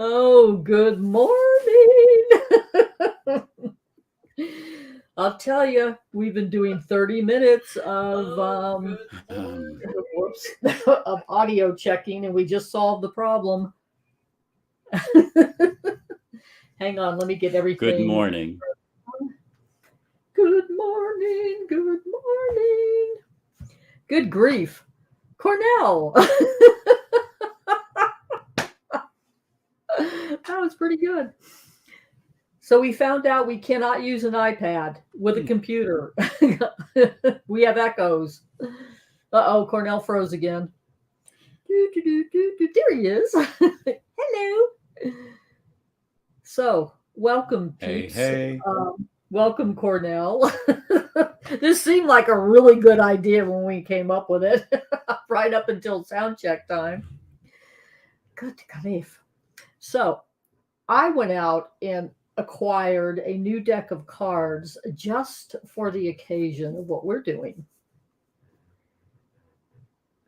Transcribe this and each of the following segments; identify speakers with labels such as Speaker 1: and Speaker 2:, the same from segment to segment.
Speaker 1: Oh, good morning. I'll tell you, we've been doing 30 minutes of of audio checking, and we just solved the problem. Hang on, let me get everything.
Speaker 2: Good morning.
Speaker 1: Good morning. Good morning. Good grief. Cornell. That was pretty good. So we found out we cannot use an iPad with a computer. We have echoes. Uh-oh, Cornell froze again. There he is. Hello. So, welcome, peeps.
Speaker 2: Hey.
Speaker 1: Welcome, Cornell. This seemed like a really good idea when we came up with it, right up until sound check time. Good grief. So, I went out and acquired a new deck of cards just for the occasion of what we're doing.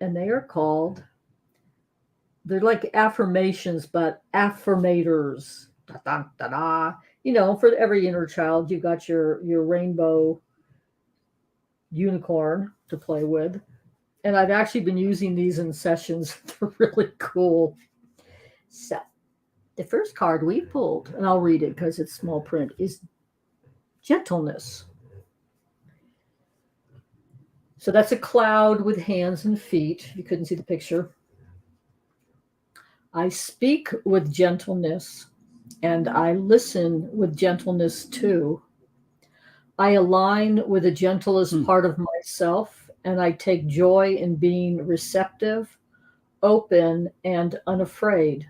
Speaker 1: And they are called, they're like affirmations, but affirmators. Da, da, da, da. You know, for every inner child, you got your rainbow unicorn to play with. And I've actually been using these in sessions. They're really cool. So, the first card we pulled, and I'll read it because it's small print, is Gentleness. So that's a cloud with hands and feet. If you couldn't see the picture. I speak with gentleness, and I listen with gentleness too. I align with the gentlest part of myself, and I take joy in being receptive, open, and unafraid.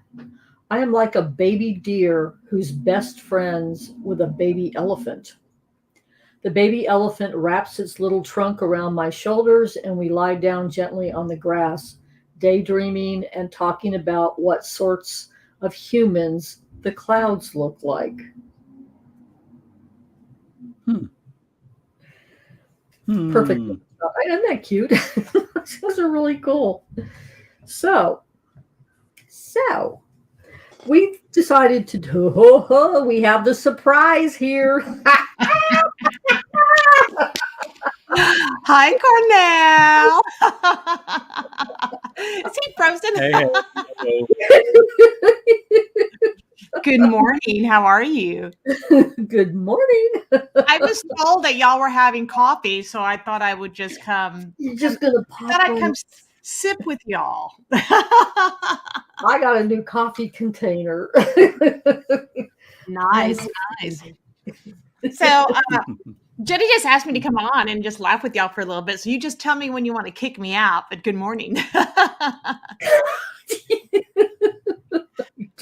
Speaker 1: I am like a baby deer who's best friends with a baby elephant. The baby elephant wraps its little trunk around my shoulders, and we lie down gently on the grass, daydreaming and talking about what sorts of humans the clouds look like. Perfect. Isn't that cute? Those are really cool. So we decided to do, we have the surprise here.
Speaker 3: Hi, Cornell. Is he frozen?
Speaker 2: Hey.
Speaker 3: Good morning. How are you?
Speaker 1: Good morning.
Speaker 3: I was told that y'all were having coffee, so I thought I would just come.
Speaker 1: You're just gonna pop.
Speaker 3: Thought I'd come sip with y'all.
Speaker 1: I got a new coffee container.
Speaker 3: Nice. So Jodi just asked me to come on and just laugh with y'all for a little bit. So you just tell me when you want to kick me out, but good morning.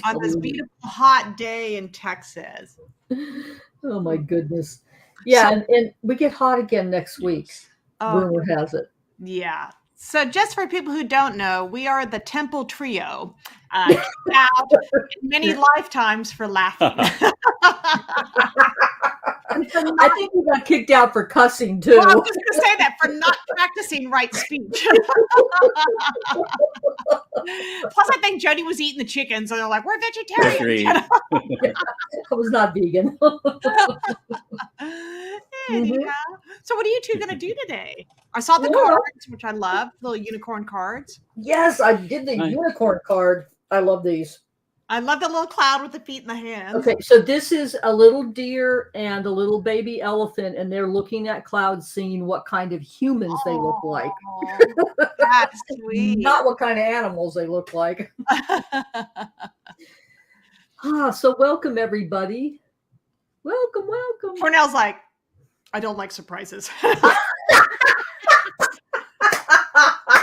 Speaker 3: On this beautiful hot day in Texas.
Speaker 1: Oh my goodness. Yeah, and we get hot again next week. Rumor has it.
Speaker 3: Yeah. So just for people who don't know, we are the Temple Trio. Out many lifetimes for laughing.
Speaker 1: I think we got kicked out for cussing too.
Speaker 3: Well, I was just going to say that, for not practicing right speech. Plus, I think Jodi was eating the chicken, so they're like, "We're vegetarian."
Speaker 1: I was not vegan.
Speaker 3: Anyhow, so what are you two going to do today? I saw the cards, which I love, little unicorn cards.
Speaker 1: Yes, I did the unicorn card. I love these.
Speaker 3: I love the little cloud with the feet and the hands.
Speaker 1: Okay, so this is a little deer and a little baby elephant, and they're looking at clouds, seeing what kind of humans they look like.
Speaker 3: That's sweet.
Speaker 1: Not what kind of animals they look like. So welcome, everybody. Welcome.
Speaker 3: Cornell's like, I don't like surprises.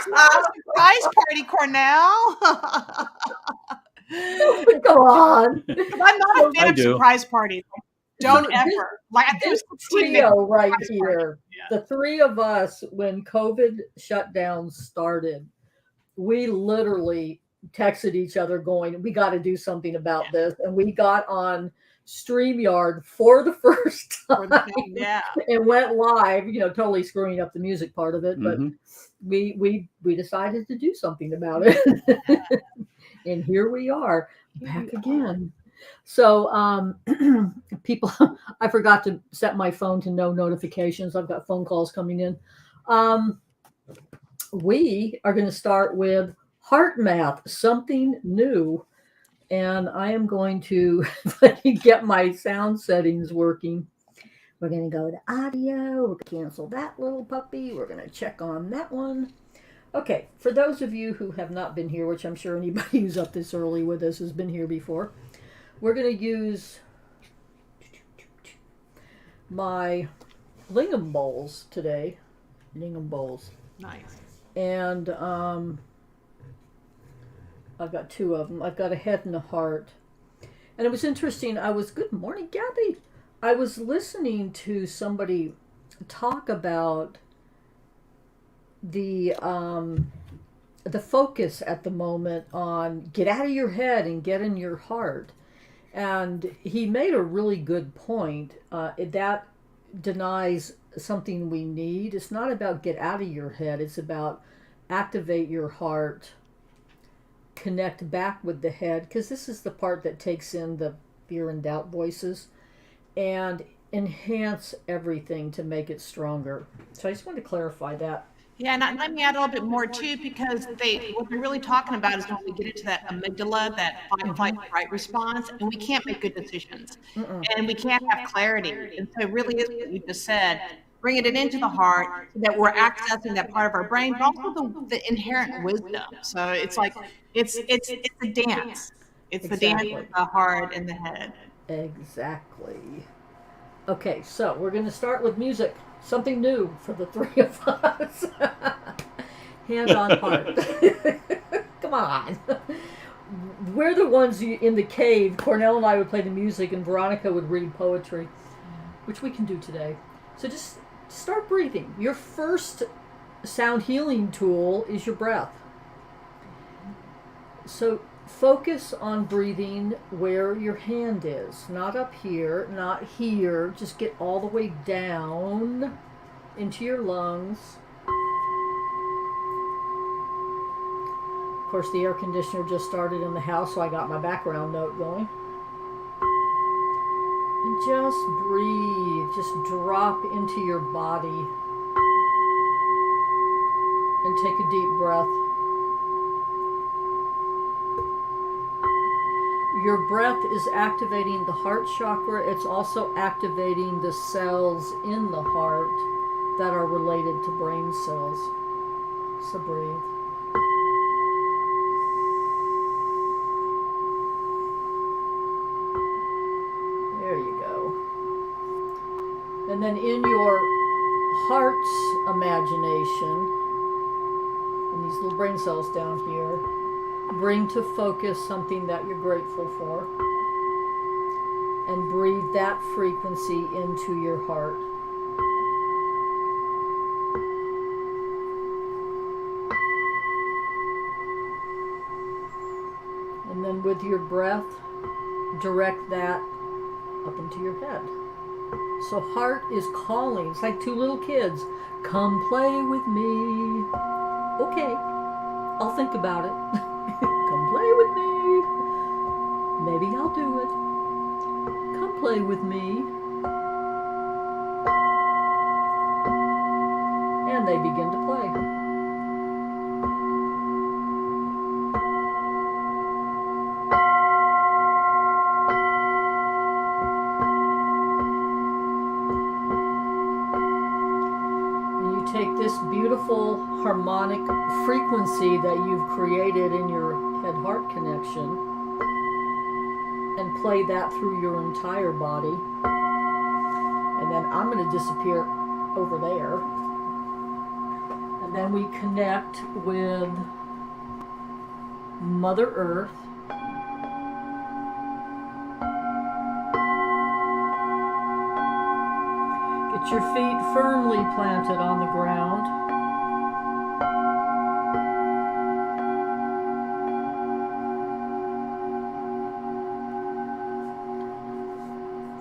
Speaker 3: Surprise party, Cornell.
Speaker 1: Come on.
Speaker 3: I'm not a fan of surprise parties. Don't ever. Like, I think
Speaker 1: this trio right here. Yeah. The three of us, when COVID shutdown started, we literally texted each other going, we got to do something about this. And we got on StreamYard for the first time and went live, totally screwing up the music part of it. But we decided to do something about it. And here we are, back again. So, people, I forgot to set my phone to no notifications. I've got phone calls coming in. Um, we are going to start with heart math, something new. And I am going to get my sound settings working. We're going to go to audio. We'll cancel that little puppy. We're going to check on that one. Okay, for those of you who have not been here, which I'm sure anybody who's up this early with us has been here before, we're going to use my lingam bowls today. Lingam bowls.
Speaker 3: Nice.
Speaker 1: And I've got two of them. I've got a head and a heart. And it was interesting. Good morning, Gabby. I was listening to somebody talk about the focus at the moment on get out of your head and get in your heart. And he made a really good point. That denies something we need. It's not about get out of your head. It's about activate your heart, connect back with the head, because this is the part that takes in the fear and doubt voices, and enhance everything to make it stronger. So I just wanted to clarify that.
Speaker 3: Yeah, and let me add a little bit more too, because what they're really talking about is when we get into that amygdala, that fight, flight, fright response, and we can't make good decisions, and we can't have clarity. And so it really is what you just said, bringing it into the heart so that we're accessing that part of our brain, but also the inherent wisdom. So it's like it's a dance. It's the dance of the heart and the head.
Speaker 1: Exactly. Okay, so we're going to start with music. Something new for the three of us. Hand on heart. Come on. We're the ones in the cave. Cornell and I would play the music, and Veronica would read poetry, which we can do today. So just start breathing. Your first sound healing tool is your breath. So focus on breathing where your hand is. Not up here, not here. Just get all the way down into your lungs. Of course, the air conditioner just started in the house, so I got my background note going. And just breathe. Just drop into your body. And take a deep breath. Your breath is activating the heart chakra. It's also activating the cells in the heart that are related to brain cells. So breathe. There you go. And then in your heart's imagination, and these little brain cells down here, bring to focus something that you're grateful for, and breathe that frequency into your heart. And then with your breath, direct that up into your head. So heart is calling. It's like two little kids. Come play with me. Okay, I'll think about it. Come play with me. Maybe I'll do it. Come play with me. And they begin to play. And you take this beautiful harmonic frequency that you've created in your head-heart connection and play that through your entire body. And then I'm going to disappear over there. And then we connect with Mother Earth. Get your feet firmly planted on the ground.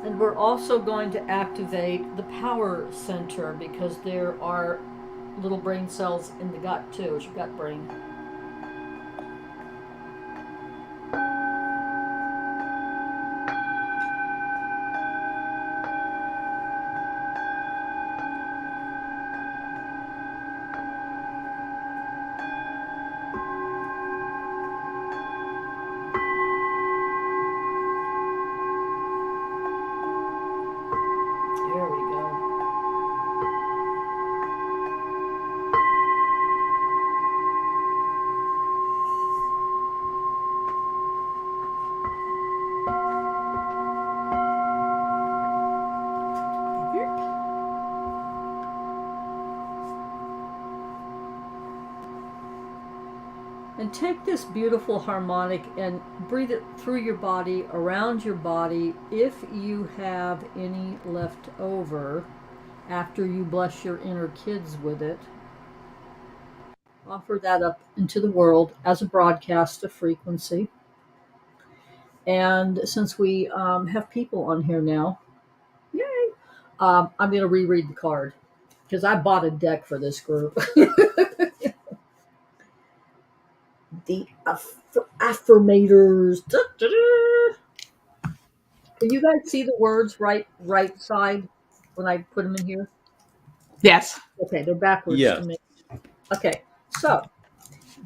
Speaker 1: And we're also going to activate the power center because there are little brain cells in the gut too. It's your gut brain. And take this beautiful harmonic and breathe it through your body, around your body. If you have any left over after you bless your inner kids with it, offer that up into the world as a broadcast of frequency. And since we have people on here now, yay! I'm going to reread the card because I bought a deck for this group. The affirmators. Da, da, da. Can you guys see the words right side when I put them in here?
Speaker 3: Yes.
Speaker 1: Okay, they're backwards
Speaker 2: Yes.
Speaker 1: to me. Okay, so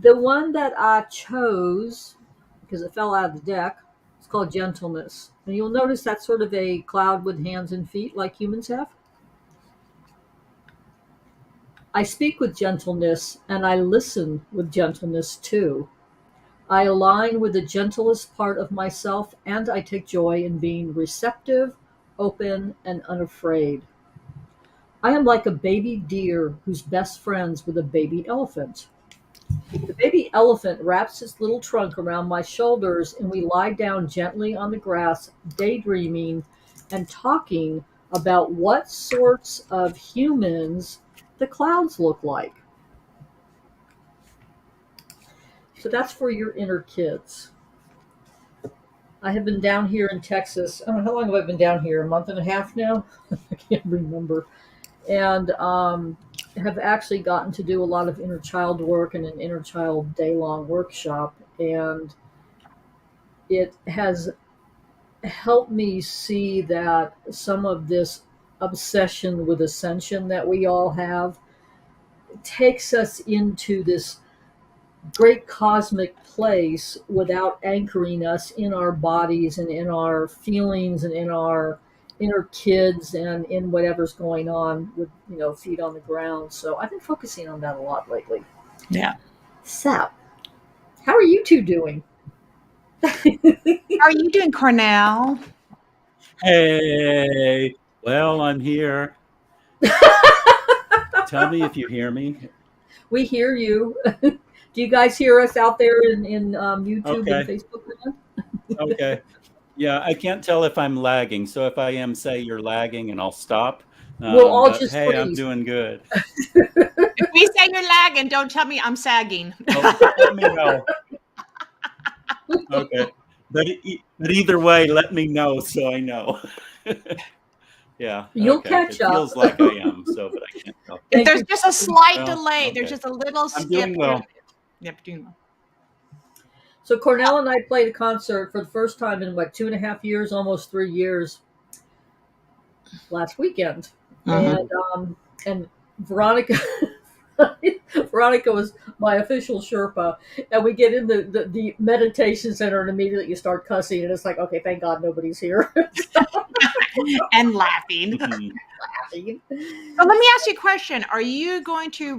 Speaker 1: the one that I chose because it fell out of the deck, it's called Gentleness. And you'll notice that's sort of a cloud with hands and feet like humans have. I speak with gentleness and I listen with gentleness too. I align with the gentlest part of myself and I take joy in being receptive, open, and unafraid. I am like a baby deer who's best friends with a baby elephant. The baby elephant wraps its little trunk around my shoulders and we lie down gently on the grass, daydreaming and talking about what sorts of humans the clouds look like. So that's for your inner kids. I have been down here in Texas. I don't know, how long have I been down here? A month and a half now? I can't remember. And have actually gotten to do a lot of inner child work and an inner child day-long workshop. And it has helped me see that some of this obsession with ascension that we all have takes us into this great cosmic place without anchoring us in our bodies and in our feelings and in our inner kids and in whatever's going on with, feet on the ground. So I've been focusing on that a lot lately.
Speaker 3: Yeah.
Speaker 1: So, how are you two doing?
Speaker 3: How are you doing, Cornell?
Speaker 2: Hey, well, I'm here. Tell me if you hear me.
Speaker 1: We hear you. Do you guys hear us out there in YouTube
Speaker 2: Okay.
Speaker 1: and Facebook?
Speaker 2: Okay. Yeah, I can't tell if I'm lagging. So if I am, say you're lagging and I'll stop.
Speaker 1: We'll all
Speaker 2: But
Speaker 1: just
Speaker 2: hey, I'm
Speaker 1: freeze.
Speaker 2: doing good.
Speaker 3: If we say you're lagging, don't tell me I'm sagging.
Speaker 2: Oh, let me know. Okay. But either way, let me know so I know. Yeah.
Speaker 1: You'll
Speaker 2: okay.
Speaker 1: catch
Speaker 2: It
Speaker 1: up.
Speaker 2: feels like I am, but I can't tell.
Speaker 3: If there's just a slight
Speaker 2: Well,
Speaker 3: delay,
Speaker 2: okay.
Speaker 3: there's just a little skip.
Speaker 2: I'm doing well.
Speaker 3: Yep, doing well.
Speaker 1: So Cornell and I played a concert for the first time in 2.5 years, almost 3 years, last weekend. And Veronica Veronica was my official Sherpa, and we get in the meditation center and immediately you start cussing and it's like, okay, thank God nobody's here.
Speaker 3: And laughing.
Speaker 2: Mhm.
Speaker 3: So let me ask you a question. Are you going to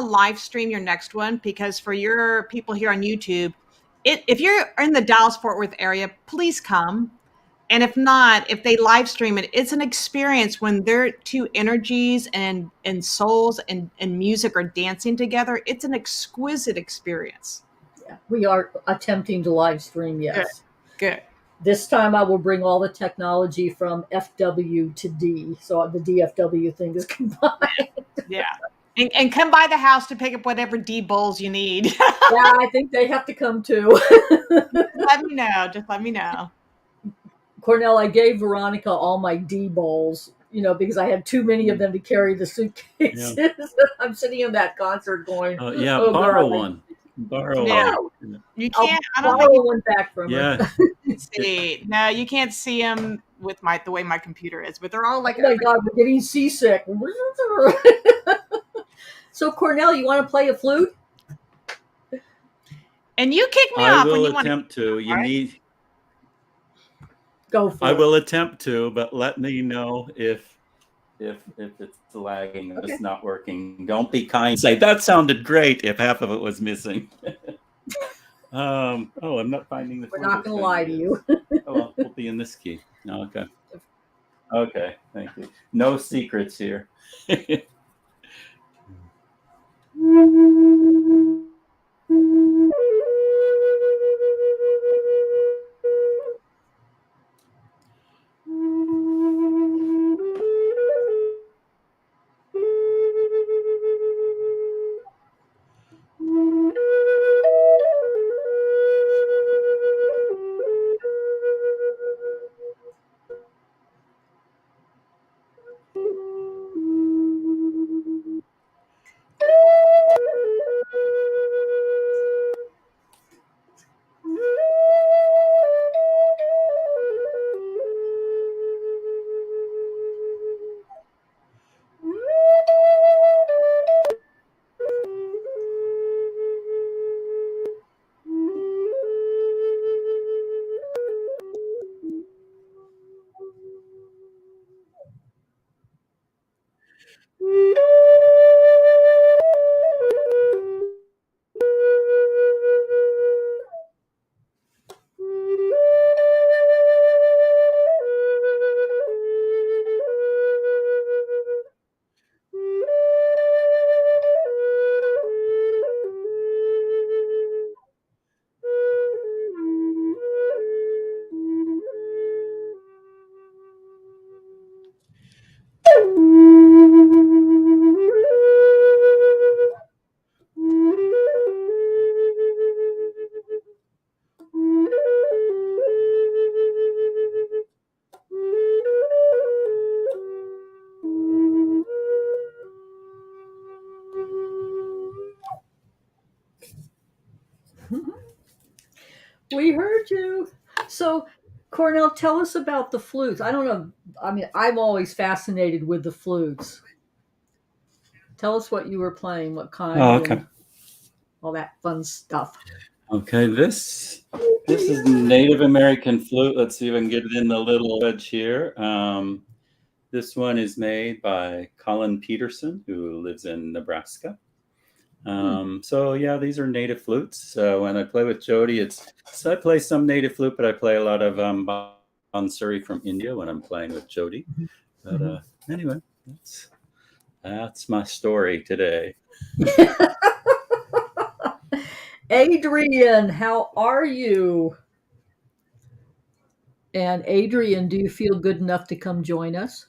Speaker 3: live stream your next one? Because for your people here on YouTube, if you're in the Dallas-Fort Worth area, please come. And if not, if they live stream it, it's an experience when their two energies and souls and music are dancing together. It's an exquisite experience.
Speaker 1: Yeah, we are attempting to live stream, yes.
Speaker 3: Good.
Speaker 1: This time I will bring all the technology from FW to D, so the DFW thing is combined.
Speaker 3: Yeah. And come by the house to pick up whatever D bowls you need.
Speaker 1: Yeah, I think they have to come too.
Speaker 3: Let me know. Just let me know.
Speaker 1: Cornell, I gave Veronica all my D bowls, because I had too many of them to carry the suitcases. Yeah. I'm sitting in that concert going,
Speaker 2: borrow one. Borrow one.
Speaker 3: You can't.
Speaker 1: I'll borrow one back from her.
Speaker 3: See, no, you can't see them with the way my computer is, but they're all like,
Speaker 1: oh my God, we're getting seasick. So Cornell, you want to play a flute?
Speaker 3: And you kick me off when you want to.
Speaker 2: I will attempt to. You need.
Speaker 1: Go for it.
Speaker 2: I will attempt to, but let me know if it's lagging and it's not working. Don't be kind. Say that sounded great if half of it was missing. I'm not finding the.
Speaker 1: We're not going to lie to you.
Speaker 2: Well, we'll be in this key. Okay. Okay. Thank you. No secrets here.
Speaker 1: We heard you. So, Cornell, tell us about the flutes. I don't know. I mean, I'm always fascinated with the flutes. Tell us what you were playing, what kind,
Speaker 2: Oh, okay.
Speaker 1: and all that fun stuff.
Speaker 2: Okay, this is Native American flute. Let's see if I can get it in the little edge here. This one is made by Colin Peterson, who lives in Nebraska. So yeah, these are native flutes. So when I play with Jodi, I play some native flute, but I play a lot of bansuri from India when I'm playing with Jodi. But anyway, that's my story today.
Speaker 1: Adrian, how are you? And Adrian, do you feel good enough to come join us?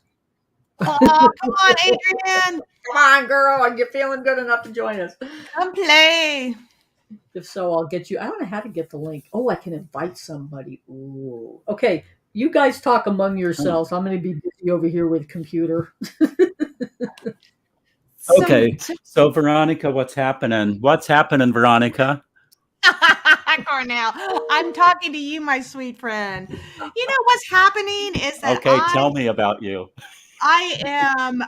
Speaker 3: Oh, come on, Adrian.
Speaker 1: Come on, girl. Are you feeling good enough to join us?
Speaker 3: Come play.
Speaker 1: If so, I'll get you. I don't know how to get the link. Oh, I can invite somebody. Ooh. Okay. You guys talk among yourselves. I'm going to be busy over here with computer.
Speaker 2: Okay. So Veronica, what's happening? What's happening, Veronica?
Speaker 3: Cornell, I'm talking to you, my sweet friend. You know what's happening is that
Speaker 2: Okay, tell me about you.
Speaker 3: I am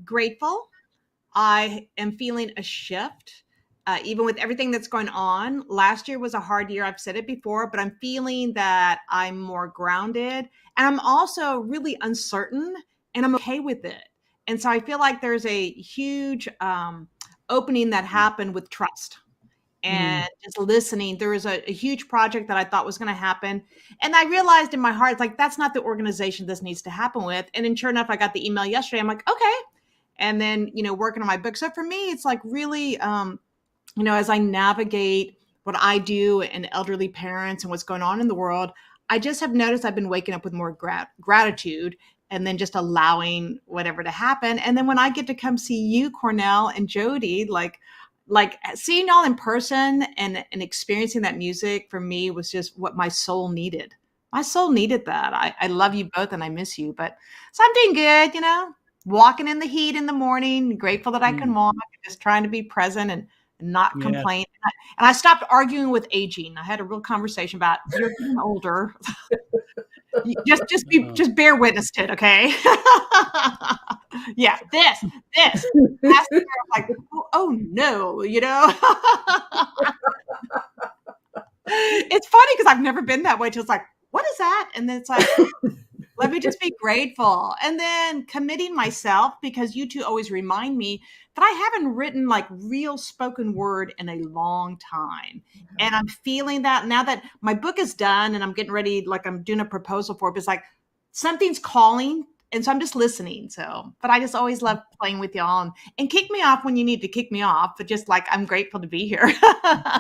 Speaker 3: grateful. I am feeling a shift, even with everything that's going on. Last year was a hard year. I've said it before, but I'm feeling that I'm more grounded, and I'm also really uncertain, and I'm okay with it. And so I feel like there's a huge opening that happened with trust. And just listening. There was a huge project that I thought was going to happen. And I realized in my heart, like, that's not the organization this needs to happen with. And then sure enough, I got the email yesterday. I'm like, okay. And then, working on my book. So for me, it's like really, as I navigate what I do and elderly parents and what's going on in the world, I just have noticed I've been waking up with more gratitude and then just allowing whatever to happen. And then when I get to come see you, Cornell and Jodi, like seeing y'all in person and experiencing that music for me was just what my soul needed. My soul needed that. I love you both and I miss you, but so I'm doing good, walking in the heat in the morning, grateful that I can walk, just trying to be present and not complain. And I stopped arguing with aging. I had a real conversation about you're getting older. Just bear witness to it, okay? Yeah, this. Last year, I'm like, oh no, It's funny because I've never been that way. Till it's like, what is that? And then it's like, let me just be grateful. And then committing myself, because you two always remind me that I haven't written like real spoken word in a long time. And I'm feeling that now that my book is done and I'm getting ready, like I'm doing a proposal for it, but it's like something's calling. And so I'm just listening. But I just always love playing with y'all and kick me off when you need to kick me off. But just like, I'm grateful to be here.
Speaker 1: Why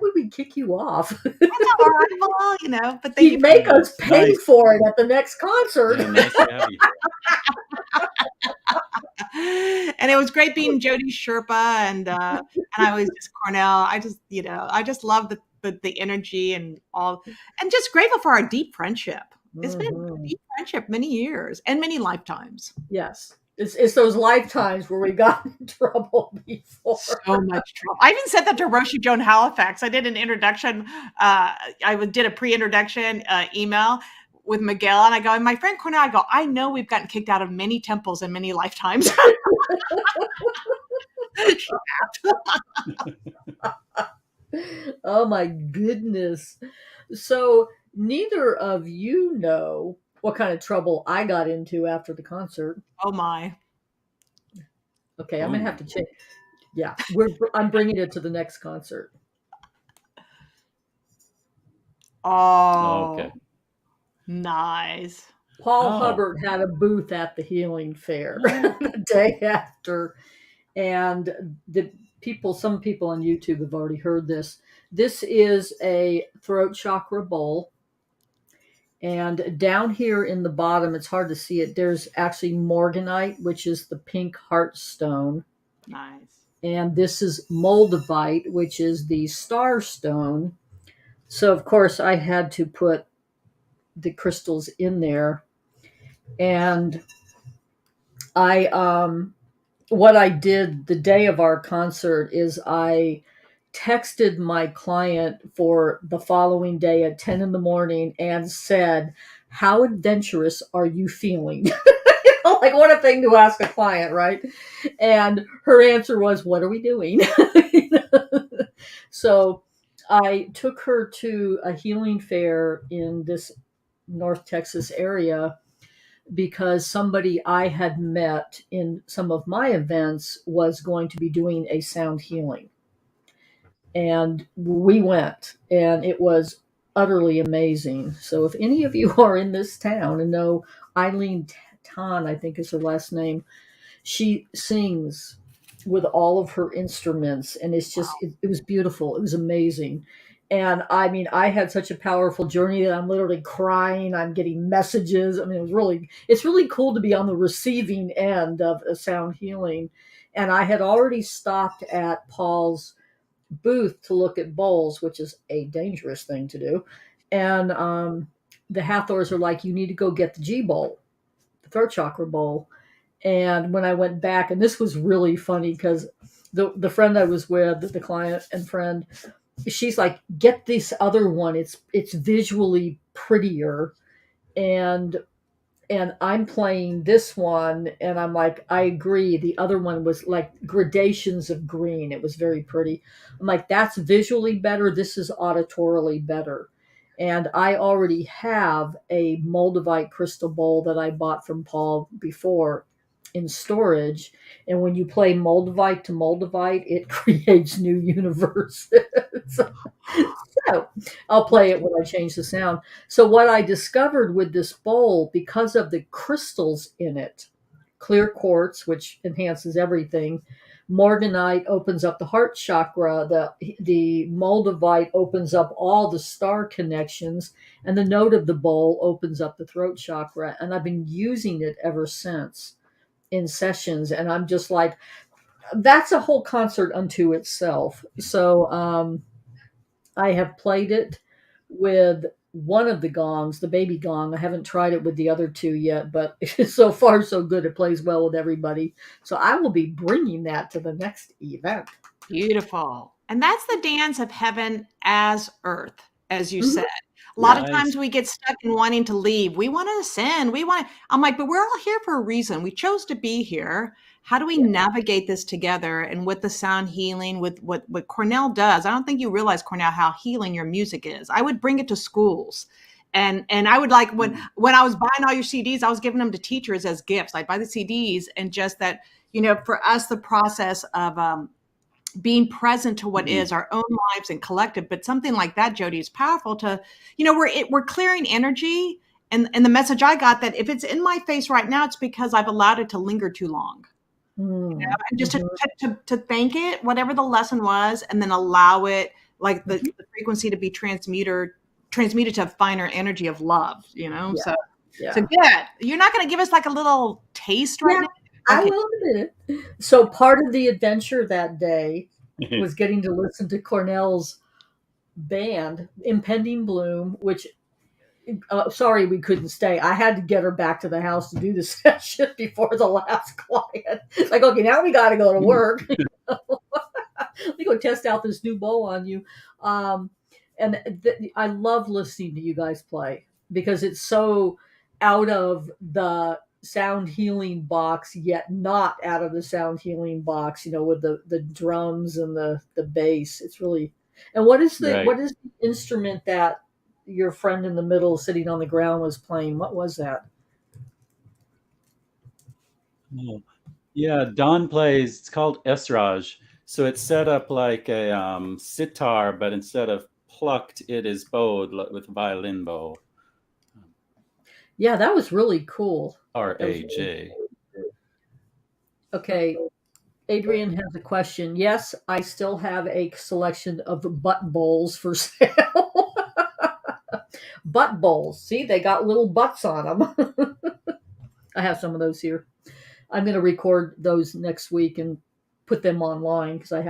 Speaker 1: would we kick you off?
Speaker 3: That's all right. Well, but
Speaker 1: you make us pay for it at the next concert.
Speaker 2: Yeah, nice to have you.
Speaker 3: And it was great being Jodi's Sherpa and I was just Cornell. I just love the energy and all, and just grateful for our deep friendship. It's been a deep friendship, many years and many lifetimes.
Speaker 1: Yes. It's those lifetimes where we got in trouble before.
Speaker 3: So much trouble. I even said that to Roshi Joan Halifax. I did an introduction. I did a pre-introduction email with Miguel, and I go, and my friend Cornell, I go, I know we've gotten kicked out of many temples in many lifetimes.
Speaker 1: Oh my goodness. So neither of you know what kind of trouble I got into after the concert.
Speaker 3: Oh my.
Speaker 1: Okay, I'm gonna have to check. Yeah, I'm bringing it to the next concert.
Speaker 3: Oh,
Speaker 1: okay.
Speaker 3: Nice.
Speaker 1: Paul Hubbard had a booth at the Healing Fair the day after, and some people on YouTube have already heard this. This is a throat chakra bowl. And down here in the bottom, it's hard to see it, there's actually morganite, which is the pink heart stone.
Speaker 3: Nice.
Speaker 1: And this is moldavite, which is the star stone. So, of course, I had to put the crystals in there. And what I did the day of our concert is I texted my client for the following day at 10 in the morning and said, "How adventurous are you feeling?" Like, what a thing to ask a client, right? And her answer was, "What are we doing?" So I took her to a healing fair in this North Texas area because somebody I had met in some of my events was going to be doing a sound healing. And we went, and it was utterly amazing. So if any of you are in this town and know Eileen Tan, I think is her last name, she sings with all of her instruments, and it's just it was beautiful. It was amazing. And I mean, I had such a powerful journey that I'm literally crying. I'm getting messages. I mean, it's really cool to be on the receiving end of a sound healing. And I had already stopped at Paul's booth to look at bowls, which is a dangerous thing to do. And the Hathors are like, "You need to go get the G bowl, the throat chakra bowl." And when I went back, and this was really funny because the friend I was with, the client and friend, she's like, "Get this other one. It's visually prettier." And I'm playing this one, and I'm like, "I agree. The other one was like gradations of green. It was very pretty." I'm like, "That's visually better. This is auditorily better." And I already have a Moldavite crystal bowl that I bought from Paul before in storage. And when you play Moldavite to Moldavite, it creates new universes. So I'll play it when I change the sound. So what I discovered with this bowl, because of the crystals in it, clear quartz, which enhances everything, morganite opens up the heart chakra, the moldavite opens up all the star connections, and the note of the bowl opens up the throat chakra. And I've been using it ever since in sessions, and I'm just like, that's a whole concert unto itself. So I have played it with one of the gongs, the baby gong. I haven't tried it with the other two yet, but so far so good. It plays well with everybody. So I will be bringing that to the next event.
Speaker 3: Beautiful. And that's the dance of heaven as earth, as you said. A lot of times we get stuck in wanting to leave. We want to ascend. I'm like, but we're all here for a reason. We chose to be here. How do we navigate this together? And with the sound healing, with what Cornell does, I don't think you realize, Cornell, how healing your music is. I would bring it to schools. And I would, like, when I was buying all your CDs, I was giving them to teachers as gifts. I'd buy the CDs, and just that, for us, the process of being present to what is our own lives and collective. But something like that, Jodi, is powerful to, we're clearing energy. And the message I got, that if it's in my face right now, it's because I've allowed it to linger too long. And just to thank it, whatever the lesson was, and then allow it, like the frequency, to be transmuted to a finer energy of love, So good. You're not going to give us like a little taste right now?
Speaker 1: I will in a minute. So part of the adventure that day was getting to listen to Cornell's band, Impending Bloom, which, sorry we couldn't stay. I had to get her back to the house to do the session before the last client. It's like, okay, now we got to go to work. Let me go test out this new bowl on you. I love listening to you guys play because it's so out of the sound healing box, yet not out of the sound healing box, with the drums and the bass. It's really. And what is the instrument that your friend in the middle sitting on the ground was playing? What was that?
Speaker 2: Oh, yeah, Don plays. It's called Esraj. So it's set up like a sitar, but instead of plucked, it is bowed with a violin bow.
Speaker 1: Yeah, that was really cool.
Speaker 2: RAJ.
Speaker 1: Okay. Adrian has a question. Yes, I still have a selection of butt bowls for sale. Butt bowls. See, they got little butts on them. I have some of those here. I'm going to record those next week and put them online because I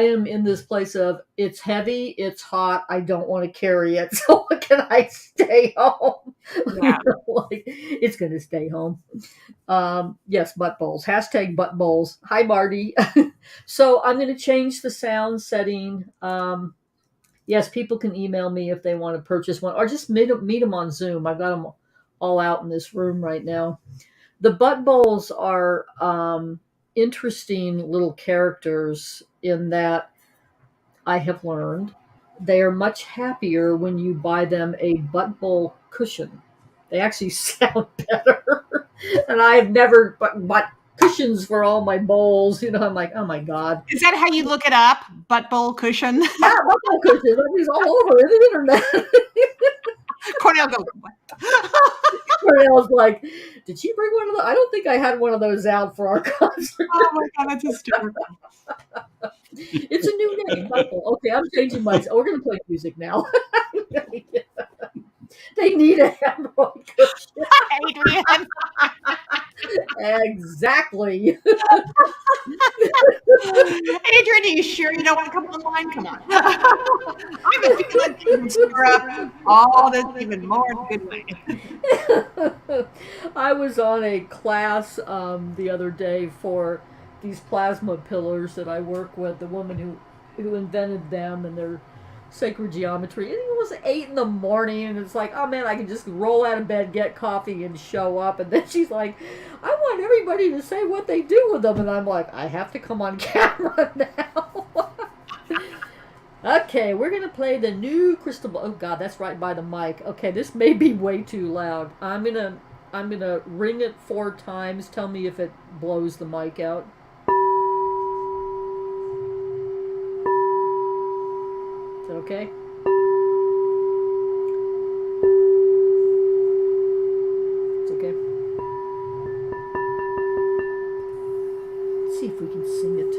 Speaker 1: am in this place of it's heavy, it's hot, I don't want to carry it, so can I stay home?
Speaker 3: Yeah.
Speaker 1: Like, it's gonna stay home. Yes, butt bowls. Hashtag butt bowls. Hi, Marty. So I'm going to change the sound setting. Yes, people can email me if they want to purchase one or just meet them on Zoom. I've got them all out in this room right now. The butt bowls are interesting little characters in that I have learned they are much happier when you buy them a butt bowl cushion. They actually sound better. And I've never bought cushions for all my bowls. I'm like, oh my God.
Speaker 3: Is that how you look it up? Butt bowl cushion?
Speaker 1: Yeah, butt bowl cushions. It's all over the internet.
Speaker 3: Cornell goes, what?
Speaker 1: Cornell's like, did she bring one of those? I don't think I had one of those out for our concert.
Speaker 3: Oh my God, that's hysterical.
Speaker 1: It's a new name. Okay, I'm changing my. We're going to play music now. They need a hemorrhoid cushion.
Speaker 3: Adrian.
Speaker 1: Exactly.
Speaker 3: Adrian, are you sure you don't want to come online? Come on. I'm a feeling you can stir up all this even more in a good way.
Speaker 1: I was on a class the other day for these plasma pillars that I work with, the woman who invented them and their sacred geometry. And it was 8 a.m. and it's like, oh man, I can just roll out of bed, get coffee, and show up. And then she's like, I want everybody to say what they do with them. And I'm like, I have to come on camera now. Okay, we're gonna play the new crystal ball. Oh God, that's right by the mic. Okay, this may be way too loud. I'm gonna ring it 4 times. Tell me if it blows the mic out. Is that okay? It's okay. Let's see if we can sing it.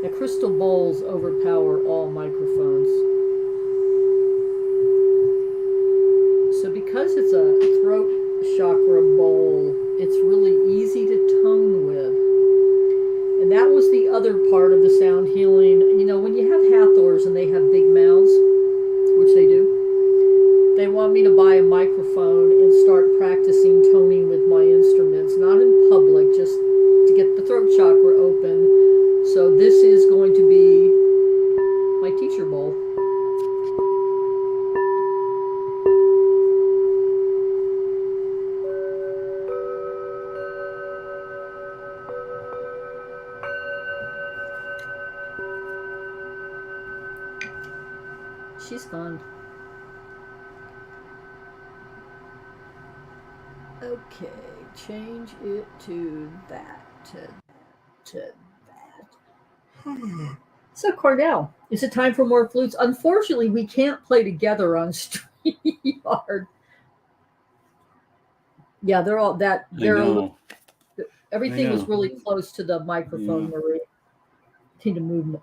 Speaker 1: Now, crystal bowls overpower all microphones. So because it's a throat chakra bowl, it's really easy to tone with. And that was the other part of the sound healing. When you have Hathors and they have big mouths, which they do, they want me to buy a microphone and start practicing toning with my instruments, not in public, just to get the throat chakra open. So this is going to be my teacher bowl. She's gone. Okay, change it to that. To that. So Cornell, is it time for more flutes? Unfortunately, we can't play together on StreamYard. Yeah, they're all that. Everything is really close to the microphone, Marie. I need to move the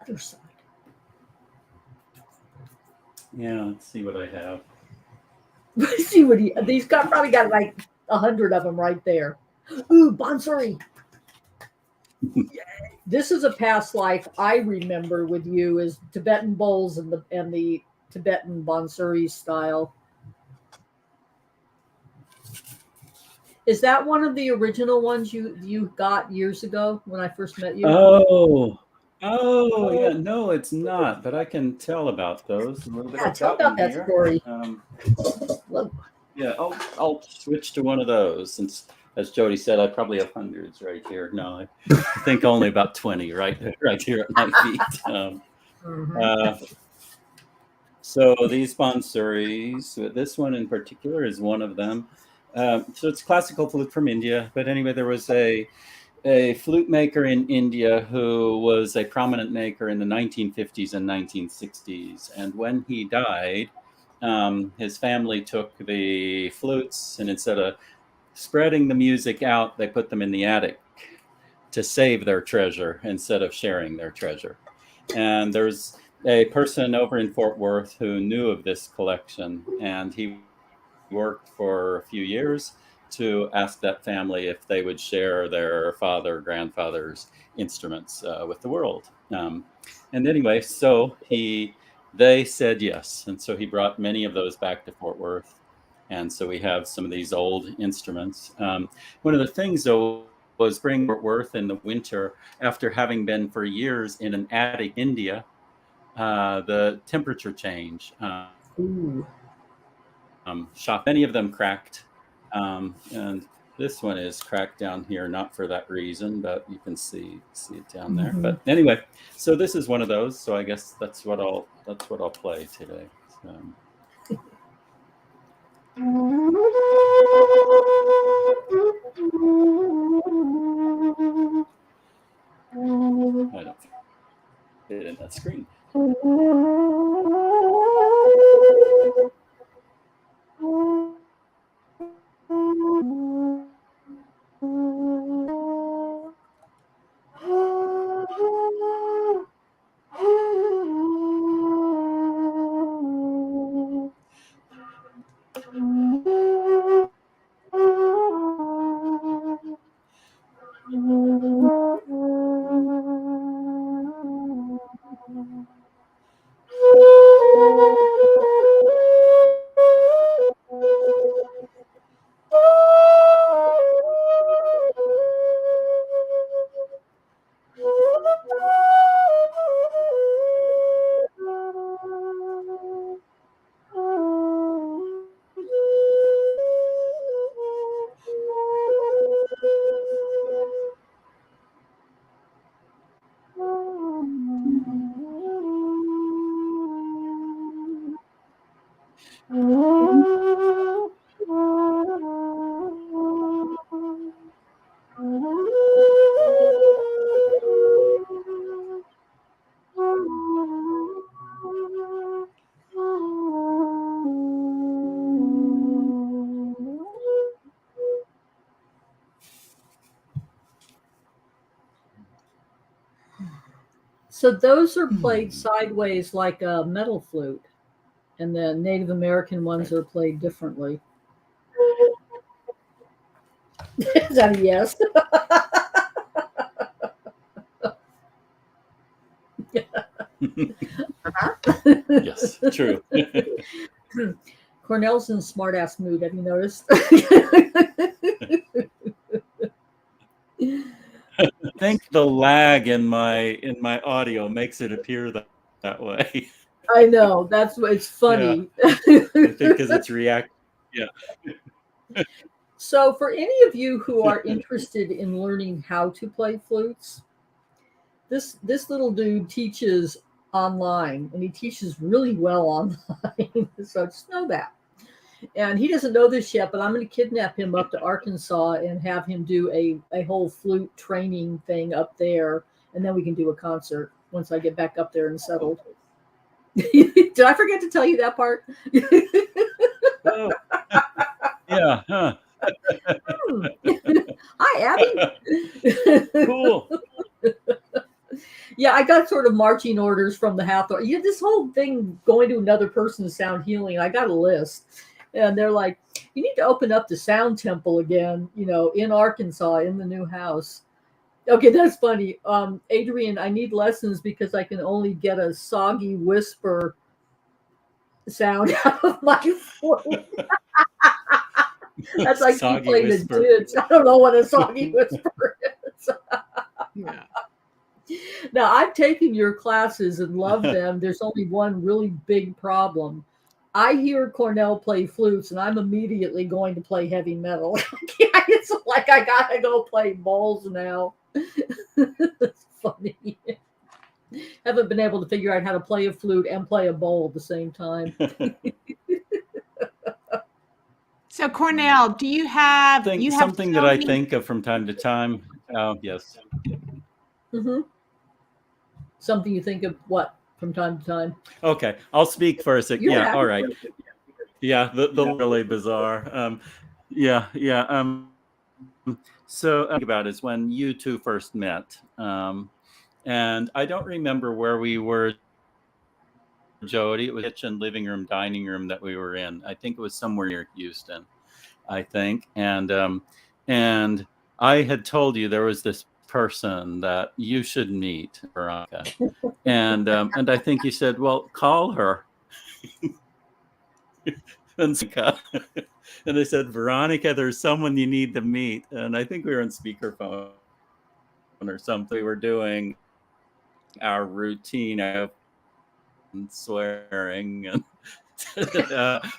Speaker 1: other side.
Speaker 2: Yeah, let's see what I have.
Speaker 1: Let's see what these got. Probably got like 100 of them right there. Ooh, Bansuri. This is a past life I remember with you as Tibetan bowls and the Tibetan Bansuri style. Is that one of the original ones you got years ago when I first met you?
Speaker 2: Oh, yeah. No, it's not. But I can tell about those a little bit.
Speaker 1: Yeah, tell about that story.
Speaker 2: Yeah, I'll switch to one of those since, as Jodi said, I probably have hundreds right here. No, I think only about 20 right here at my feet. So these Bansuris, this one in particular is one of them. So it's classical flute from India. But anyway, there was a flute maker in India who was a prominent maker in the 1950s and 1960s. And when he died, his family took the flutes and instead of spreading the music out, they put them in the attic to save their treasure instead of sharing their treasure. And there's a person over in Fort Worth who knew of this collection, and he worked for a few years to ask that family if they would share their father or grandfather's instruments with the world. And anyway, so they said yes, and so he brought many of those back to Fort Worth, and so we have some of these old instruments. One of the things, though, was bring Fort Worth in the winter after having been for years in an attic in India. The temperature change shocked. Many of them cracked, and this one is cracked down here, not for that reason, but you can see it down there. But anyway, so this is one of those. So I guess that's what I'll play today. So. I don't fit in that screen.
Speaker 1: So those are played sideways like a metal flute, and the Native American ones are played differently. Is that a yes?
Speaker 2: Yes, true.
Speaker 1: Cornell's in smart-ass mood. Have you noticed?
Speaker 2: I think the lag in my audio makes it appear that way.
Speaker 1: I know. That's what it's funny.
Speaker 2: Yeah. I think because it's react. Yeah.
Speaker 1: So, for any of you who are interested in learning how to play flutes, this little dude teaches online, and he teaches really well online. So just know that. And he doesn't know this yet, but I'm going to kidnap him up to Arkansas and have him do a whole flute training thing up there, and then we can do a concert once I get back up there and settled. Did I forget to tell you that part?
Speaker 2: Oh. Yeah. Huh.
Speaker 1: Hi, Abby.
Speaker 2: Cool.
Speaker 1: Yeah, I got sort of marching orders from the Hathor. Yeah, this whole thing going to another person's sound healing. I got a list, and they're like, "You need to open up the sound temple again, in Arkansas in the new house." Okay, that's funny. Adrian, I need lessons because I can only get a soggy whisper sound out of my flute. That's like you playing the ditch. I don't know what a soggy whisper is.
Speaker 3: Yeah.
Speaker 1: Now, I've taken your classes and loved them. There's only one really big problem. I hear Cornell play flutes, and I'm immediately going to play heavy metal. It's like I gotta go play bowls now. It's funny. Haven't been able to figure out how to play a flute and play a bowl at the same time.
Speaker 3: So, Cornell, do you have
Speaker 2: something that I think of from time to time? Oh, yes.
Speaker 1: Mm-hmm. Something you think of what from time to time?
Speaker 2: Okay, I'll speak for a second. Yeah, all right. Yeah, the really bizarre. Yeah. So think about is when you two first met, and I don't remember where we were, Jodi. It was kitchen, living room, dining room that we were in. I think it was somewhere near Houston. I think. And I had told you there was this person that you should meet, Veronica. And I think you said, well, call her. And they said, Veronica, there's someone you need to meet. And I think we were on speakerphone or something. We were doing our routine of swearing and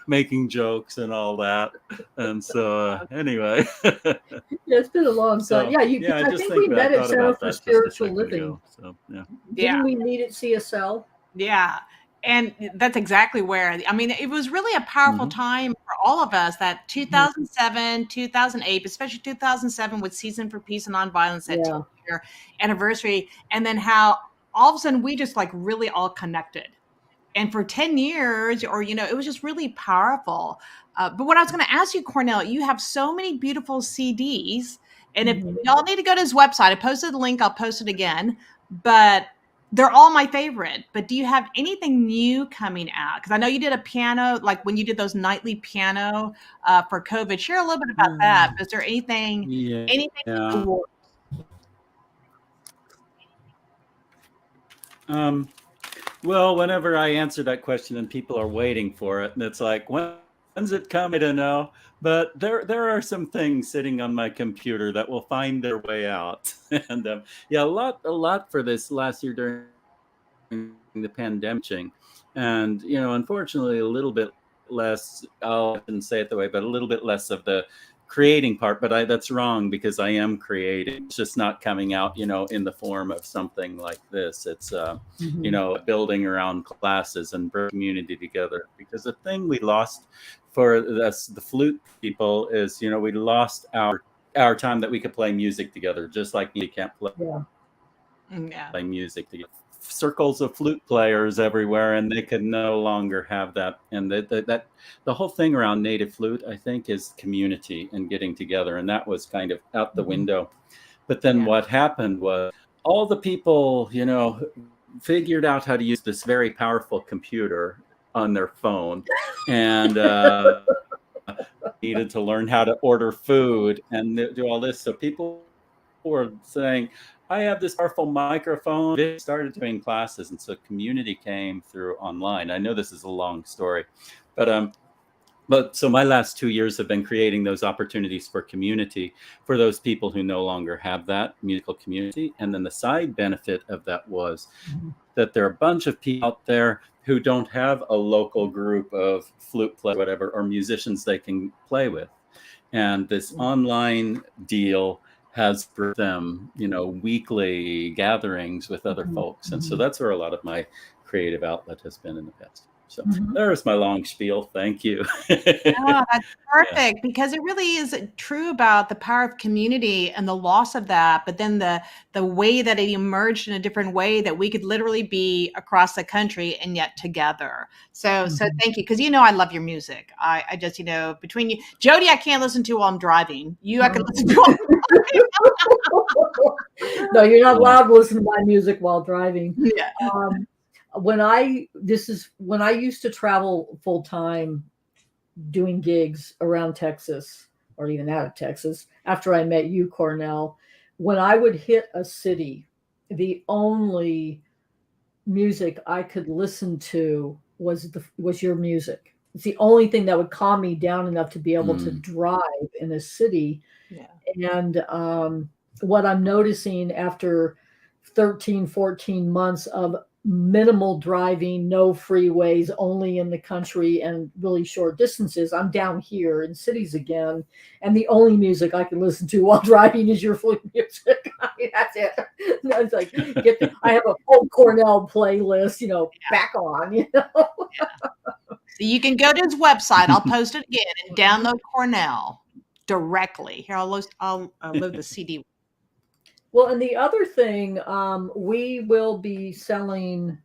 Speaker 2: making jokes and all that. And so anyway.
Speaker 1: Yeah, it's been a long time. Yeah, I think we met at Center for Spiritual Living.
Speaker 2: So yeah.
Speaker 1: Didn't we meet at CSL?
Speaker 3: Yeah. And that's exactly where, I mean, it was really a powerful time for all of us, that 2007, 2008, especially 2007 with Season for Peace and Nonviolence, that 10-year anniversary. And then how all of a sudden we just like really all connected. And for 10 years, or, it was just really powerful. But what I was going to ask you, Cornell, you have so many beautiful CDs. And if y'all need to go to his website, I posted the link, I'll post it again. But they're all my favorite. But do you have anything new coming out? Because I know you did a piano, like when you did those nightly piano for COVID. Share a little bit about that. Is there anything?
Speaker 2: Well, whenever I answer that question and people are waiting for it, and it's like, when's it coming? I don't know. But there are some things sitting on my computer that will find their way out. And a lot for this last year during the pandemic. And, unfortunately, a little bit less, I didn't say it that way, but a little bit less of the creating part, but that's wrong, because I am creating. It's just not coming out, in the form of something like this. It's, building around classes and bring community together. Because the thing we lost for us, the flute people, is, we lost our time that we could play music together, just like we can't play music together. Circles of flute players everywhere, and they could no longer have that. And the whole thing around native flute, I think, is community and getting together, and that was kind of out the window. But then what happened was all the people, figured out how to use this very powerful computer on their phone, and needed to learn how to order food and do all this. So people were saying, I have this powerful microphone. They started doing classes, and so community came through online. I know this is a long story, but so my last 2 years have been creating those opportunities for community for those people who no longer have that musical community. And then the side benefit of that was that there are a bunch of people out there who don't have a local group of flute players, whatever, or musicians they can play with. And this online deal has for them, weekly gatherings with other folks. And so that's where a lot of my creative outlet has been in the past. So there's my long spiel. Thank you.
Speaker 3: That's perfect, because it really is true about the power of community and the loss of that, but then the way that it emerged in a different way, that we could literally be across the country and yet together. So thank you, because I love your music. I just, between you, Jodi, I can't listen to while I'm driving. I can listen to while I'm driving.
Speaker 1: No, you're not allowed to listen to my music while driving.
Speaker 3: Yeah.
Speaker 1: When I used to travel full time doing gigs around Texas, or even out of Texas, after I met you, Cornell, when I would hit a city, the only music I could listen to was your music. It's the only thing that would calm me down enough to be able to drive in a city. Yeah. And what I'm noticing after 13, 14 months of minimal driving, no freeways, only in the country and really short distances, I'm down here in cities again, and the only music I can listen to while driving is your flute music. I mean, that's it. It's like, I have a full Cornell playlist, back on,
Speaker 3: So you can go to his website. I'll post it again and download Cornell directly. Here, I'll load the CD.
Speaker 1: Well, and the other thing, we will be selling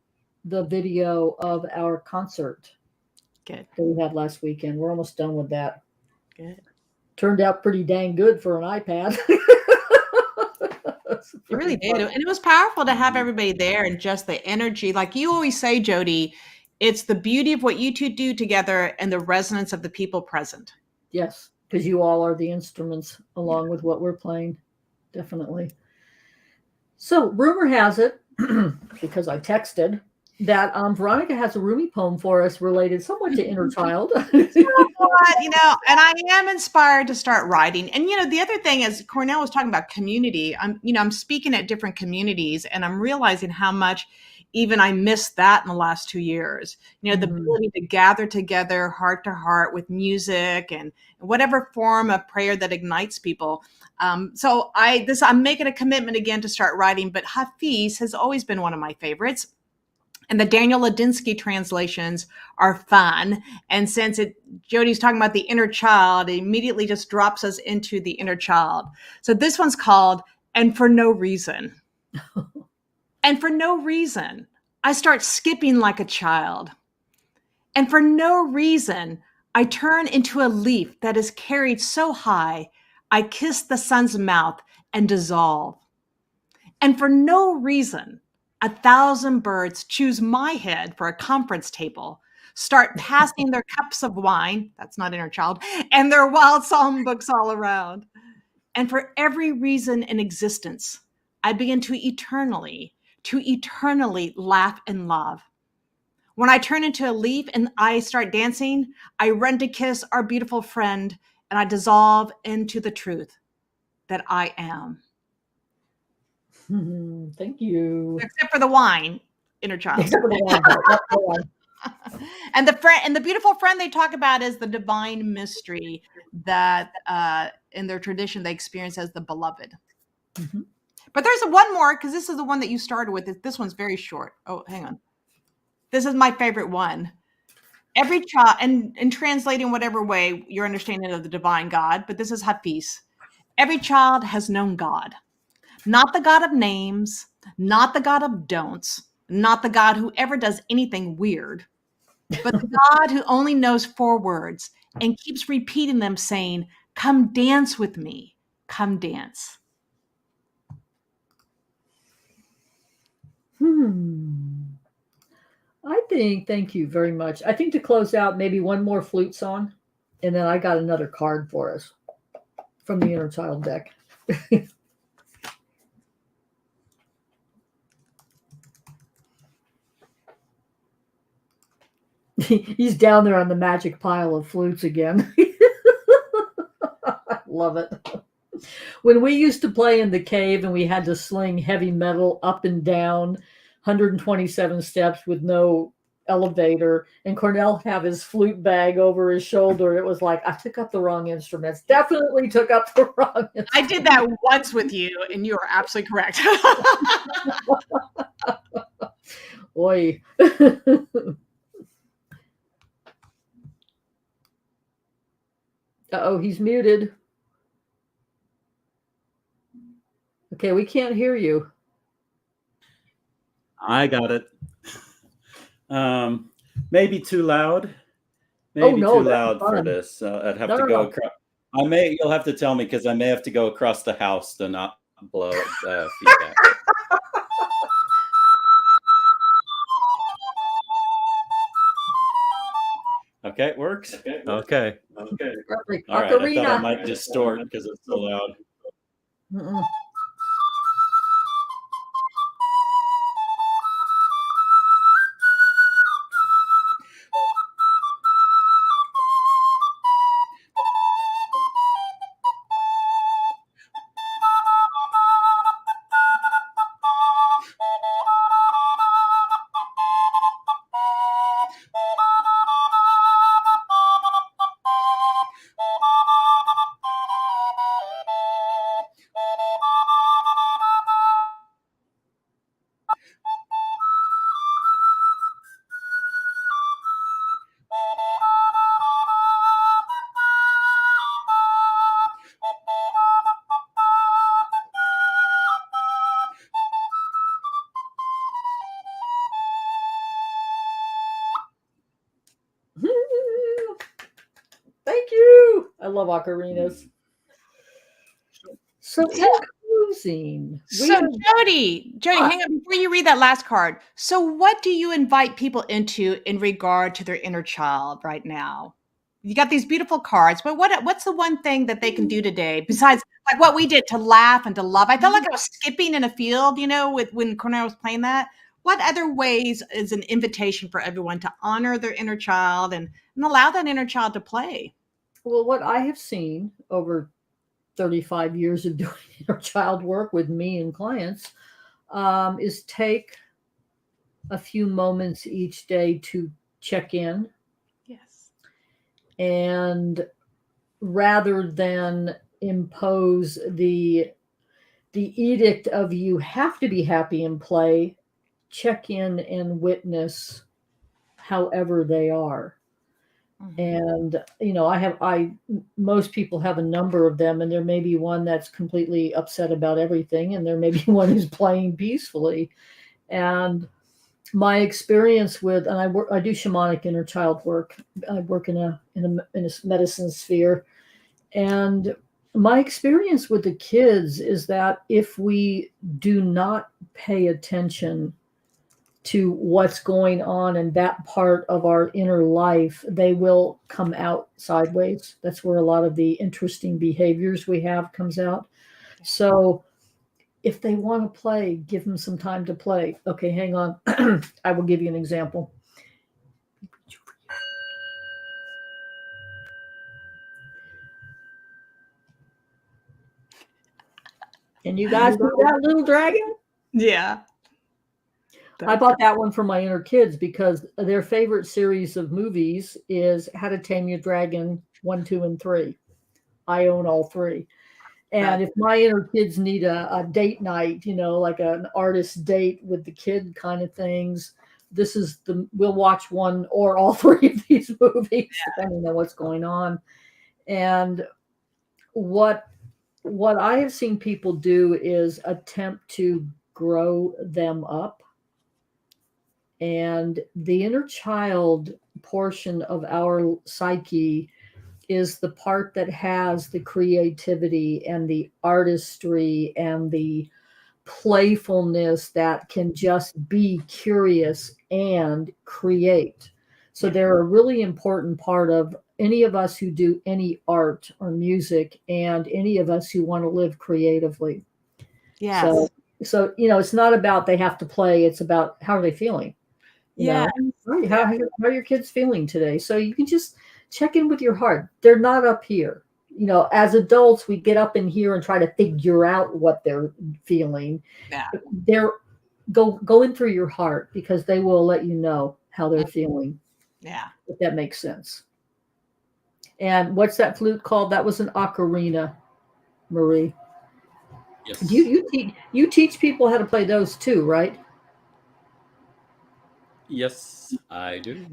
Speaker 1: the video of our concert that we had last weekend. We're almost done with that.
Speaker 3: Good.
Speaker 1: Turned out pretty dang good for an iPad.
Speaker 3: It really did. And it was powerful to have everybody there, and just the energy. Like you always say, Jodi, it's the beauty of what you two do together and the resonance of the people present.
Speaker 1: Yes. because you all are the instruments along with what we're playing. Definitely. So rumor has it, because I texted, that Veronica has a Rumi poem for us related somewhat to inner child.
Speaker 3: But, and I am inspired to start writing. And, the other thing is Cornell was talking about community. I'm speaking at different communities, and I'm realizing how much even I missed that in the last 2 years. The ability to gather together heart to heart with music and whatever form of prayer that ignites people. So I'm making a commitment again to start writing, but Hafiz has always been one of my favorites. And the Daniel Ladinsky translations are fun. And since Jodi's talking about the inner child, it immediately just drops us into the inner child. So this one's called, And for No Reason. And for no reason, I start skipping like a child. And for no reason, I turn into a leaf that is carried so high, I kiss the sun's mouth and dissolve. And for no reason, 1,000 birds choose my head for a conference table, start passing their cups of wine, that's not inner child, and their wild song books all around. And for every reason in existence, I begin to eternally laugh and love. When I turn into a leaf and I start dancing, I run to kiss our beautiful friend, and I dissolve into the truth that I am.
Speaker 1: Thank you.
Speaker 3: Except for the wine, inner child.
Speaker 1: Except for the wine.
Speaker 3: And the beautiful friend they talk about is the divine mystery that in their tradition they experience as the beloved. Mm-hmm. But there's one more, because this is the one that you started with. This one's very short. Oh, hang on. This is my favorite one. Every child, and in translating whatever way your understanding of the divine God, but this is Hafiz. Every child has known God. Not the God of names, not the God of don'ts, not the God who ever does anything weird, but the God who only knows 4 words and keeps repeating them, saying, "Come dance with me, come dance."
Speaker 1: Thank you very much. I think to close out, maybe one more flute song, and then I got another card for us from the Inner Child deck. He's down there on the magic pile of flutes again. I love it. When we used to play in the cave and we had to sling heavy metal up and down 127 steps with no elevator, and Cornell have his flute bag over his shoulder, it was like, I took up the wrong instruments. Definitely took up the wrong instruments.
Speaker 3: I did that once with you, and you are absolutely correct.
Speaker 1: Oi. Uh-oh, he's muted. Okay, we can't hear you.
Speaker 2: I got it. Maybe too loud. Maybe too loud for this. I'd have to go across. You'll have to tell me, because I may have to go across the house to not blow feedback. Okay, it works. Okay.
Speaker 1: Perfect.
Speaker 2: All right. I thought I might distort because it's so loud.
Speaker 1: Mm-mm. Thank you. I love ocarinas. So closing.
Speaker 3: Jodi, hang on before you read that last card. So what do you invite people into in regard to their inner child right now? you got these beautiful cards, but what's the one thing that they can do today besides like what we did to laugh and to love? I felt like I was skipping in a field, when Cornell was playing that. What other ways is an invitation for everyone to honor their inner child and allow that inner child to play?
Speaker 1: Well, what I have seen over 35 years of doing inner child work with me and clients is take a few moments each day to check in.
Speaker 3: Yes.
Speaker 1: And rather than impose the edict of you have to be happy and play, check in and witness however they are. And most people have a number of them, and there may be one that's completely upset about everything, and there may be one who's playing peacefully. And my experience with, and I do shamanic inner child work. I work in a medicine sphere, and my experience with the kids is that if we do not pay attention to what's going on in that part of our inner life, they will come out sideways. That's where a lot of the interesting behaviors we have comes out. So if they want to play, give them some time to play. Okay, hang on. I will give you an example. Can you guys do that little dragon?
Speaker 3: Yeah.
Speaker 1: I bought that one for my inner kids because their favorite series of movies is How to Tame Your Dragon 1, 2, and 3. I own all 3. And if my inner kids need a date night, like an artist date with the kid kind of things, we'll watch one or all 3 of these movies, depending on what's going on. And what I have seen people do is attempt to grow them up. And the inner child portion of our psyche is the part that has the creativity and the artistry and the playfulness that can just be curious and create. So they're a really important part of any of us who do any art or music, and any of us who want to live creatively.
Speaker 3: Yes.
Speaker 1: So it's not about they have to play. It's about how are they feeling? How are your kids feeling today? So you can just check in with your heart. They're not up here. As adults, we get up in here and try to figure out what they're feeling.
Speaker 3: Yeah.
Speaker 1: They're go in through your heart, because they will let you know how they're feeling.
Speaker 3: Yeah.
Speaker 1: If that makes sense. And what's that flute called? That was an ocarina, Marie.
Speaker 2: Yes.
Speaker 1: You teach people how to play those too, right?
Speaker 2: Yes, I do.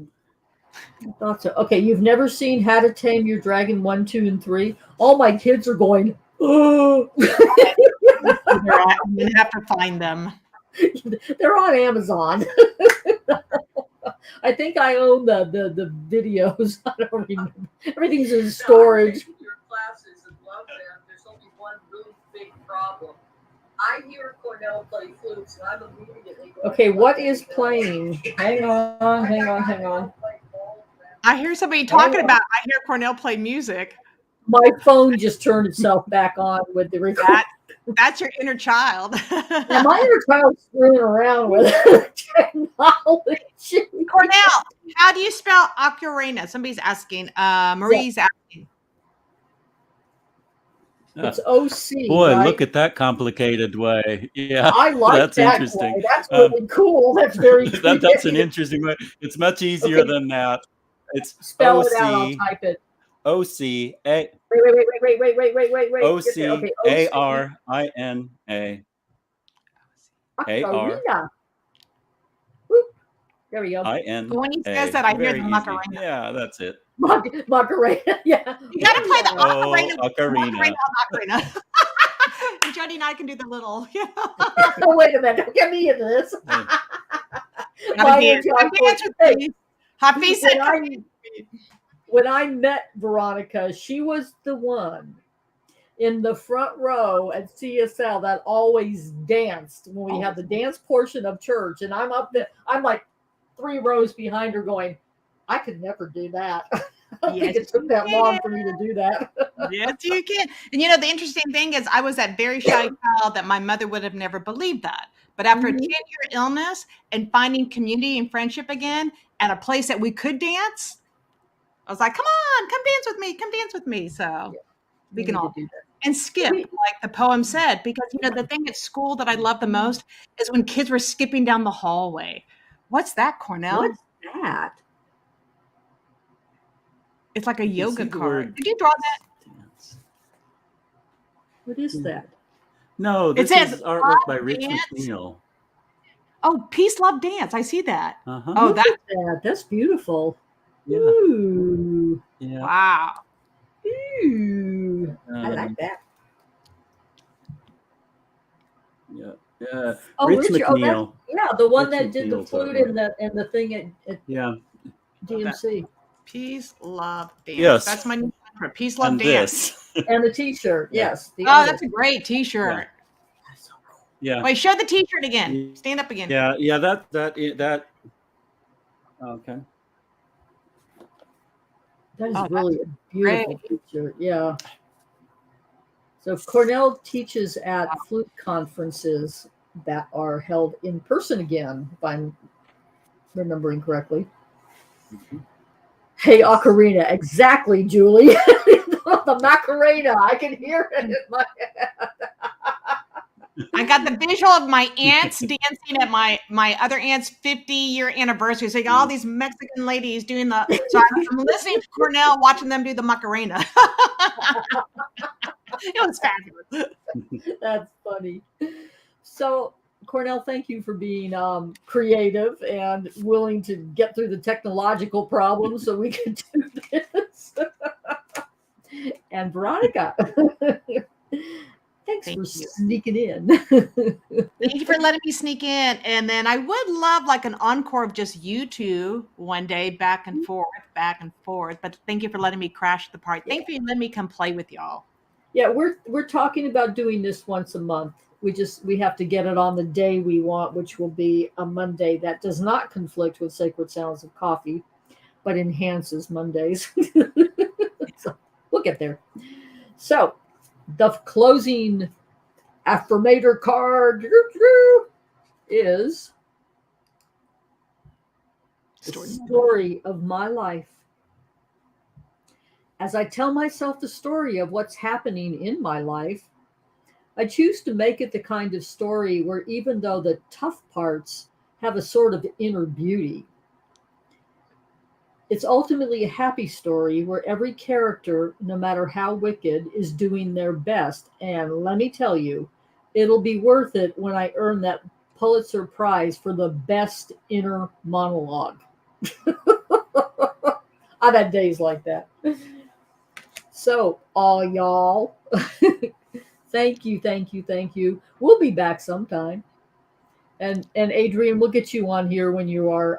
Speaker 1: I thought so. Okay, you've never seen How to Tame Your Dragon 1, 2, and 3? All my kids are going, oh.
Speaker 3: I'm going to have to find them.
Speaker 1: They're on Amazon. I think I own the videos. I don't remember. Everything's in storage.
Speaker 4: Your classes and love them. There's only one really big problem. I hear Cornell play flutes, and I'm immediately going.
Speaker 1: Okay, what is playing? Hang on.
Speaker 3: I hear somebody talking about. I hear Cornell play music.
Speaker 1: My phone just turned itself back on with the record.
Speaker 3: That's your inner child.
Speaker 1: Now, my inner child's screwing around with technology.
Speaker 3: Cornell, how do you spell ocarina? Somebody's asking. Marie's asking.
Speaker 1: It's OC.
Speaker 2: Boy,
Speaker 1: right?
Speaker 2: Look at that complicated way. Yeah,
Speaker 1: I like
Speaker 2: that's
Speaker 1: that
Speaker 2: interesting.
Speaker 1: Way. That's really cool. That's very
Speaker 2: that's an interesting way. It's much easier than that. It's
Speaker 1: spell
Speaker 2: OC,
Speaker 1: it out. I'll type it.
Speaker 2: OC
Speaker 1: Wait.
Speaker 2: OC ARINA
Speaker 1: Ocarina. There we go.
Speaker 2: IN.
Speaker 3: When he says that, I hear the Macarena.
Speaker 2: Yeah, that's it.
Speaker 1: Macarena. Yeah.
Speaker 3: You got to play the ocarina.
Speaker 2: Ocarina.
Speaker 3: And Jodi and I can do the little.
Speaker 1: Oh, wait a minute! Don't get me into this. When I met Veronica, she was the one in the front row at CSL that always danced when we had the dance portion of church, and I'm up there. I'm like 3 rows behind her, going, "I could never do that." don't think it took that long for me to do that.
Speaker 3: Yes, you can. And the interesting thing is I was that very shy child that my mother would have never believed that. But after a 10-year illness and finding community and friendship again at a place that we could dance, I was like, come on, come dance with me. Come dance with me. So we can all
Speaker 1: do that.
Speaker 3: And skip, like the poem said, because the thing at school that I love the most is when kids were skipping down the hallway. What's that, Cornell?
Speaker 1: What's that?
Speaker 3: It's like a yoga
Speaker 2: see the
Speaker 3: card.
Speaker 2: word
Speaker 3: Did you draw that?
Speaker 1: What is that?
Speaker 2: No, this
Speaker 3: says
Speaker 2: is artwork by
Speaker 3: love
Speaker 2: Rich
Speaker 3: dance.
Speaker 2: McNeil.
Speaker 3: Oh, peace, love, dance. I see that.
Speaker 2: Uh-huh.
Speaker 3: Oh,
Speaker 1: Look at that. That's beautiful.
Speaker 2: Yeah.
Speaker 1: Ooh.
Speaker 2: Yeah.
Speaker 3: Wow.
Speaker 1: Ooh. I like that.
Speaker 2: Yeah. Yeah.
Speaker 1: Oh,
Speaker 2: Rich
Speaker 1: Richard.
Speaker 2: McNeil.
Speaker 1: The one
Speaker 2: Rich
Speaker 1: that did the
Speaker 2: McNeil's
Speaker 1: flute
Speaker 2: artwork.
Speaker 1: and the thing at
Speaker 2: Yeah.
Speaker 1: DMC.
Speaker 3: Peace, love, dance.
Speaker 2: Yes.
Speaker 3: That's my new mantra. Peace, love,
Speaker 2: And
Speaker 3: dance.
Speaker 2: this.
Speaker 1: And the T-shirt.
Speaker 2: Yeah.
Speaker 1: Yes. The
Speaker 3: Oh, that's a great T-shirt.
Speaker 2: Yeah. Yeah.
Speaker 3: Wait, show the T-shirt again. Stand up again.
Speaker 2: Yeah. Yeah. That. Okay.
Speaker 1: That is
Speaker 3: Oh,
Speaker 1: really a beautiful T-shirt. Yeah. So Cornell teaches at flute conferences that are held in person again, if I'm remembering correctly. Hey, ocarina. Exactly, Julie. The Macarena. I can hear it in my head.
Speaker 3: I got the visual of my aunts dancing at my other aunt's 50-year anniversary. So you got all these Mexican ladies doing the. So I'm listening to Cornell, watching them do the Macarena. It was fabulous.
Speaker 1: That's funny. So, Cornell, thank you for being creative and willing to get through the technological problems so we can do this. And Veronica, thanks for sneaking in.
Speaker 3: Thank you for letting me sneak in. And then I would love like an encore of just you two one day, back and forth. But thank you for letting me crash the party. Thank you for letting me come play with y'all.
Speaker 1: Yeah, we're talking about doing this once a month. We have to get it on the day we want, which will be a Monday. That does not conflict with Sacred Sounds of Coffee, but enhances Mondays. So we'll get there. So the closing affirmator card is the story of my life. As I tell myself the story of what's happening in my life, I choose to make it the kind of story where even though the tough parts have a sort of inner beauty, it's ultimately a happy story where every character, no matter how wicked, is doing their best. And let me tell you, it'll be worth it when I earn that Pulitzer Prize for the best inner monologue. I've had days like that. So, all y'all, thank you. We'll be back sometime. And Adrian, we'll get you on here when you are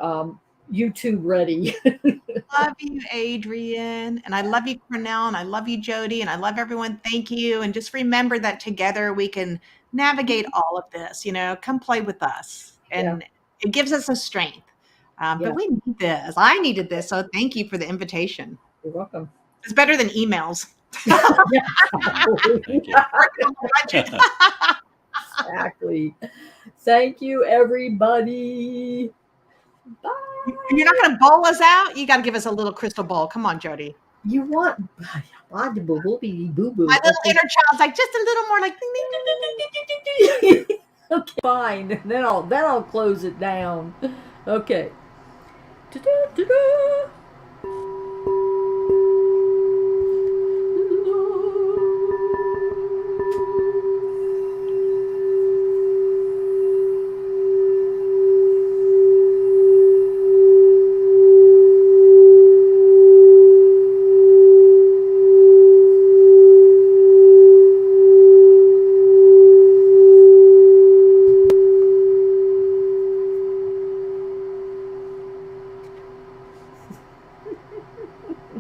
Speaker 1: YouTube ready.
Speaker 3: Love you, Adrian. And I love you, Cornell. And I love you, Jodi. And I love everyone. Thank you. And just remember that together we can navigate all of this. Come play with us. And it gives us a strength. But we need this. I needed this. So thank you for the invitation.
Speaker 1: You're welcome.
Speaker 3: It's better than emails.
Speaker 1: Exactly. Thank you, everybody. Bye.
Speaker 3: You're not going to bowl us out? You got to give us a little crystal ball. Come on, Jodi.
Speaker 1: You want my little
Speaker 3: inner child's like just a little more like
Speaker 1: okay, fine. Then I'll close it down. Okay. Ta-da, ta-da.